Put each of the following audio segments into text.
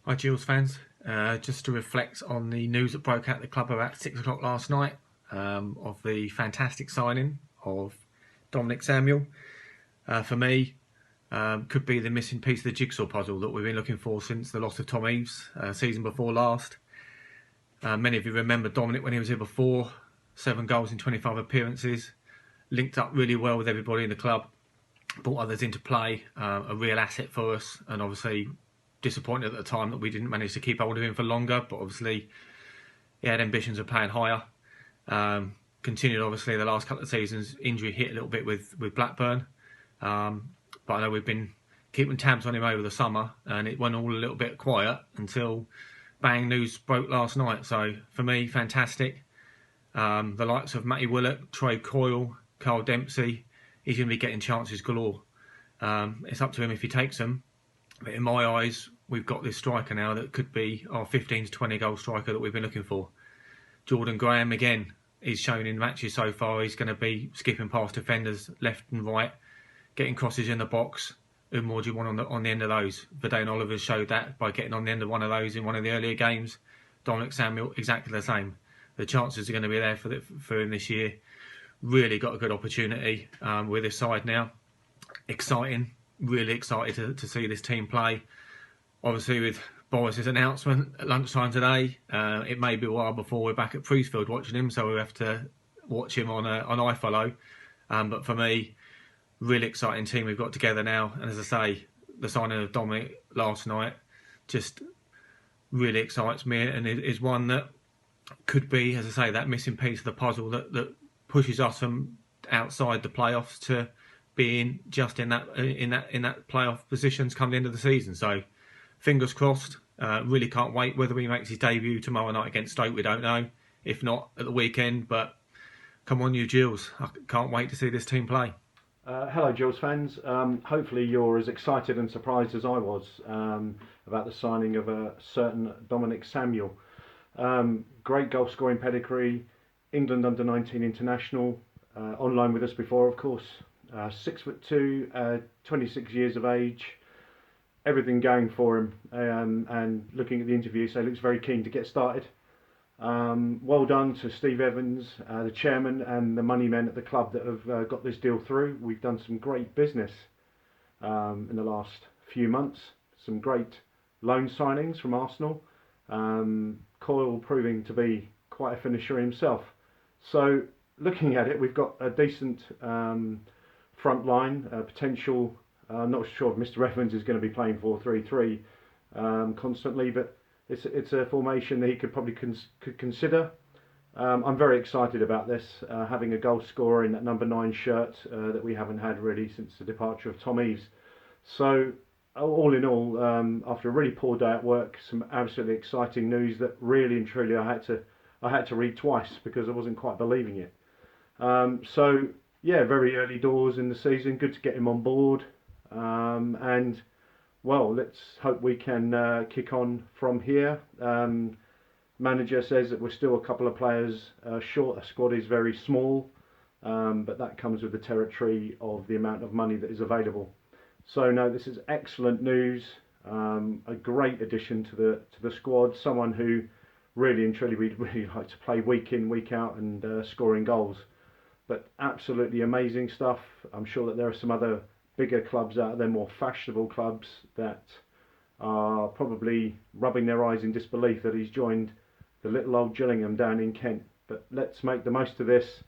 Hi Gills fans, just to reflect on the news that broke out at the club about 6 o'clock last night of the fantastic signing of Dominic Samuel. For me, could be the missing piece of the jigsaw puzzle that we've been looking for since the loss of Tom Eaves season before last. Many of you remember Dominic when he was here before, 7 goals in 25 appearances, linked up really well with everybody in the club, brought others into play, a real asset for us, and obviously disappointed at the time that we didn't manage to keep hold of him for longer, but obviously he had ambitions of playing higher. Continued obviously the last couple of seasons, injury hit a little bit with Blackburn, but I know we've been keeping tabs on him over the summer, and it went all a little bit quiet until bang, news broke last night. So for me, fantastic. The likes of Matty Willett, Troy Coyle, Carl Dempsey, he's going to be getting chances galore. It's up to him if he takes them. But in my eyes, we've got this striker now that could be our 15 to 20 goal striker that we've been looking for. Jordan Graham, again, he's shown in matches so far he's going to be skipping past defenders left and right, getting crosses in the box. Who more do you want on the end of those? Verdane Oliver showed that by getting on the end of one of those in one of the earlier games. Dominic Samuel, exactly the same. The chances are going to be there for him this year. Really got a good opportunity with this side now. Exciting. Really excited to see this team play. Obviously, with Boris's announcement at lunchtime today, it may be a while before we're back at Priestfield watching him, so we'll have to watch him on iFollow. But for me, really exciting team we've got together now. And as I say, the signing of Dominic last night just really excites me, and is one that could be, as I say, that missing piece of the puzzle that pushes us from outside the playoffs to being just in that playoff positions come the end of the season. So fingers crossed. Really can't wait. Whether he makes his debut tomorrow night against Stoke, we don't know. If not, at the weekend. But come on, you Gills. I can't wait to see this team play. Hello, Gills fans. Hopefully you're as excited and surprised as I was about the signing of a certain Dominic Samuel. Great goal scoring pedigree, England under-19 international, online with us before, of course. 6'2", 26 years of age, everything going for him, and looking at the interview, so he looks very keen to get started. Well done to Steve Evans, the chairman, and the money men at the club that have got this deal through. We've done some great business in the last few months, some great loan signings from Arsenal, Coyle proving to be quite a finisher himself. So looking at it, we've got a decent front line, potential. I'm not sure if Mr. Evans is going to be playing 4-3-3 constantly, but it's a formation that he could probably consider. I'm very excited about this, having a goal scorer in that number 9 shirt that we haven't had really since the departure of Tom Eaves. So all in all, after a really poor day at work, some absolutely exciting news that really and truly I had to read twice because I wasn't quite believing it. So yeah, very early doors in the season. Good to get him on board, and well, let's hope we can kick on from here. Manager says that we're still a couple of players short. The squad is very small, but that comes with the territory of the amount of money that is available. So no, this is excellent news. A great addition to the squad. Someone who really and truly we'd really like to play week in, week out, and scoring goals. But absolutely amazing stuff. I'm sure that there are some other bigger clubs out there, more fashionable clubs, that are probably rubbing their eyes in disbelief that he's joined the little old Gillingham down in Kent. But let's make the most of this,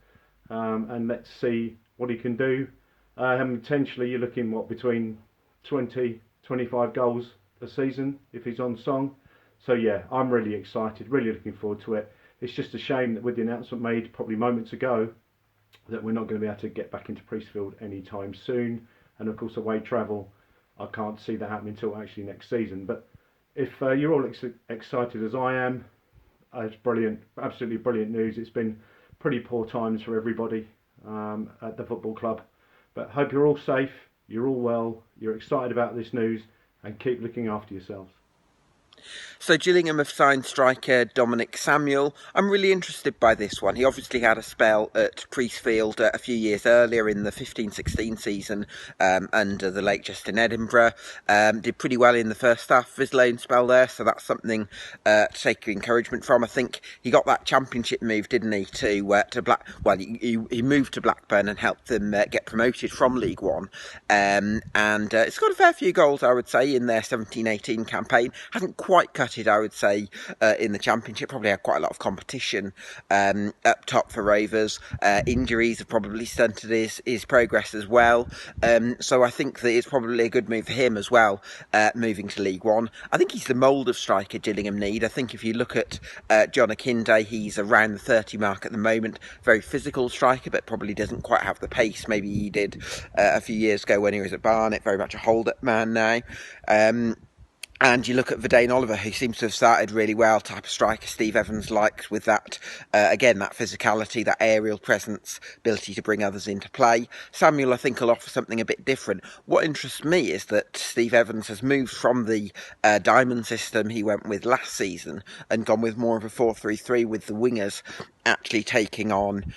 and let's see what he can do. Potentially you're looking between 20, 25 goals a season if he's on song. So yeah, I'm really excited, really looking forward to it. It's just a shame that with the announcement made probably moments ago that we're not going to be able to get back into Priestfield anytime soon, and of course away travel, I can't see that happening until actually next season. But if you're all excited as I am, it's brilliant, absolutely brilliant news. It's been pretty poor times for everybody at the football club, but hope you're all safe, you're all well, you're excited about this news, and keep looking after yourselves. So Gillingham have signed striker Dominic Samuel. I'm really interested by this one. He obviously had a spell at Priestfield a few years earlier in the 15-16 season under the late Justin Edinburgh. Did pretty well in the first half of his loan spell there, so that's something to take encouragement from. I think he got that championship move, didn't he, to Black? Well, he moved to Blackburn and helped them get promoted from League One, and it's got a fair few goals, I would say, in their 17-18 campaign. Hasn't quite cut it, I would say, in the Championship. Probably had quite a lot of competition up top for Rovers. Injuries have probably stunted his progress as well. So I think that it's probably a good move for him as well, moving to League One. I think he's the mould of striker Gillingham need. I think if you look at John Akinde, he's around the 30 mark at the moment. Very physical striker, but probably doesn't quite have the pace maybe he did a few years ago when he was at Barnet. Very much a hold-up man now. And you look at Verdane Oliver, who seems to have started really well, type of striker Steve Evans likes, with that, again, that physicality, that aerial presence, ability to bring others into play. Samuel, I think, will offer something a bit different. What interests me is that Steve Evans has moved from the diamond system he went with last season and gone with more of a 4-3-3 with the wingers actually taking on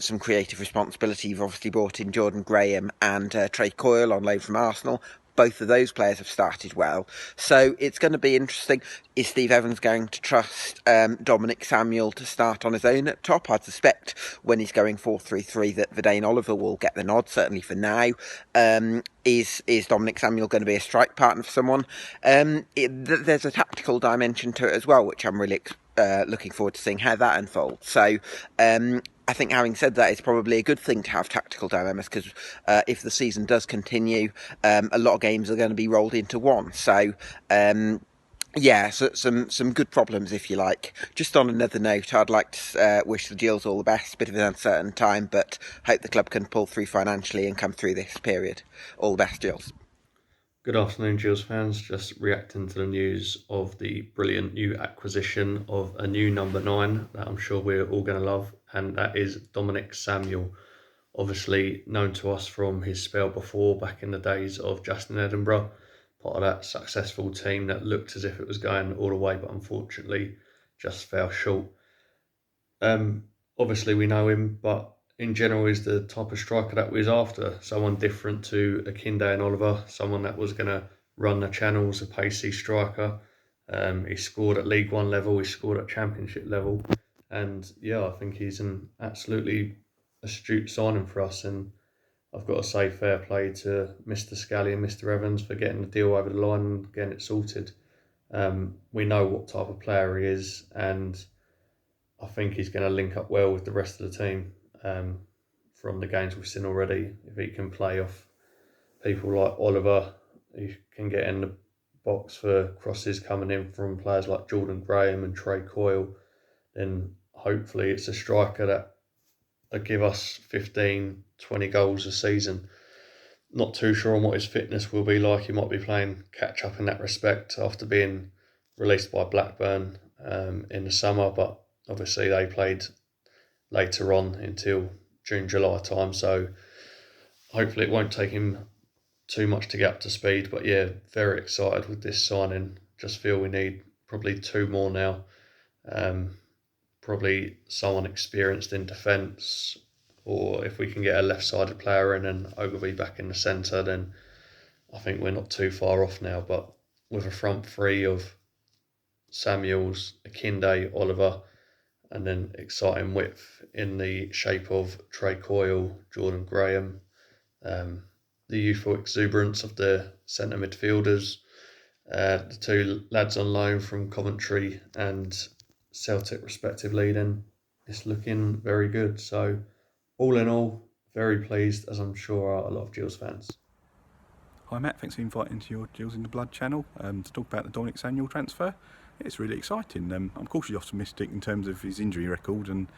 some creative responsibility. You've obviously brought in Jordan Graham and Trey Coyle on loan from Arsenal. Both of those players have started well. So it's going to be interesting. Is Steve Evans going to trust Dominic Samuel to start on his own at top? I'd suspect when he's going 4-3-3 that Verdane Oliver will get the nod, certainly for now. Is Dominic Samuel going to be a strike partner for someone? There's a tactical dimension to it as well, which I'm really looking forward to seeing how that unfolds. So I think, having said that, it's probably a good thing to have tactical dilemmas, because if the season does continue, a lot of games are going to be rolled into one. So yeah, so some good problems, if you like. Just on another note, I'd like to wish the Gills all the best. Bit of an uncertain time, but hope the club can pull through financially and come through this period. All the best, Gills. Good afternoon, Gills fans. Just reacting to the news of the brilliant new acquisition of a new number 9 that I'm sure we're all going to love, and that is Dominic Samuel. Obviously known to us from his spell before, back in the days of Justin Edinburgh, part of that successful team that looked as if it was going all the way, but unfortunately just fell short. Obviously we know him, but in general he's the type of striker that we was after. Someone different to Akinde and Oliver, someone that was going to run the channels, a pacey striker. He scored at League One level, he scored at Championship level, and yeah, I think he's an absolutely astute signing for us. And I've got to say fair play to Mr. Scally and Mr. Evans for getting the deal over the line and getting it sorted. We know what type of player he is, and I think he's going to link up well with the rest of the team. From the games we've seen already, if he can play off people like Oliver, he can get in the box for crosses coming in from players like Jordan Graham and Trey Coyle, then hopefully it's a striker that will give us 15, 20 goals a season. Not too sure on what his fitness will be like. He might be playing catch up in that respect after being released by Blackburn in the summer, but obviously they played later on until June, July time, so hopefully it won't take him too much to get up to speed. But yeah, very excited with this signing. Just feel we need probably 2 more now. Probably someone experienced in defence, or if we can get a left-sided player in and Ogilvy back in the centre, then I think we're not too far off now. But with a front 3 of Samuels, Akinde, Oliver, and then exciting width in the shape of Trey Coyle, Jordan Graham, the youthful exuberance of the centre midfielders, the 2 lads on loan from Coventry and Celtic respectively, then it's looking very good. So all in all, very pleased, as I'm sure are a lot of Gills fans. Hi Matt, thanks for inviting to your Gills in the Blood channel to talk about the Dominic Samuel transfer. It's really exciting. I'm cautiously optimistic in terms of his injury record, and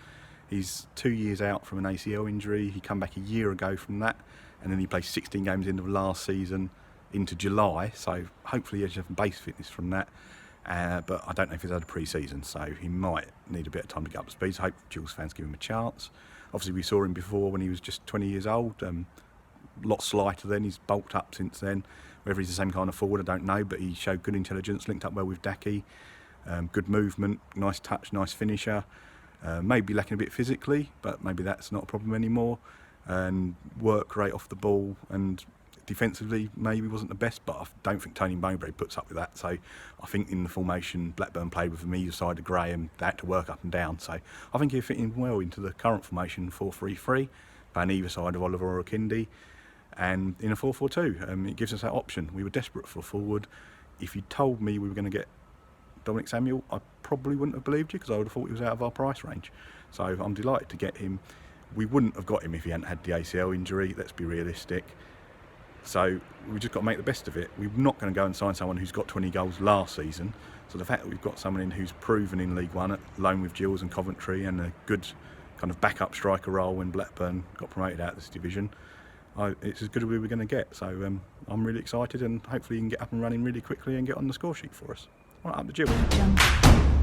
he's 2 years out from an ACL injury. He came back a year ago from that, and then he played 16 games into last season into July, so hopefully he has some base fitness from that. But I don't know if he's had a pre-season, so he might need a bit of time to get up to speed. So I hope Gills fans give him a chance. Obviously we saw him before when he was just 20 years old, a lot slighter then. He's bulked up since then, Whether he's the same kind of forward, I don't know, but he showed good intelligence, linked up well with Daki, good movement, nice touch, nice finisher. Maybe lacking a bit physically, but maybe that's not a problem anymore. And work rate off the ball, and defensively maybe wasn't the best, but I don't think Tony Mowbray puts up with that. So I think in the formation Blackburn played with, from either side of Graham, they had to work up and down. So I think he'll fit in well into the current formation 4-3-3, playing either side of Oliver or Okindi, and in a 4-4-2. It gives us that option. We were desperate for a forward. If you told me we were going to get Dominic Samuel, I probably wouldn't have believed you, because I would have thought he was out of our price range. So I'm delighted to get him. We wouldn't have got him if he hadn't had the ACL injury, let's be realistic. So we've just got to make the best of it. We're not going to go and sign someone who's got 20 goals last season. So the fact that we've got someone in who's proven in League One, alone with Gills and Coventry, and a good kind of backup striker role when Blackburn got promoted out of this division, it's as good as we were going to get. So I'm really excited, and hopefully he can get up and running really quickly and get on the score sheet for us. All right, up to Gills.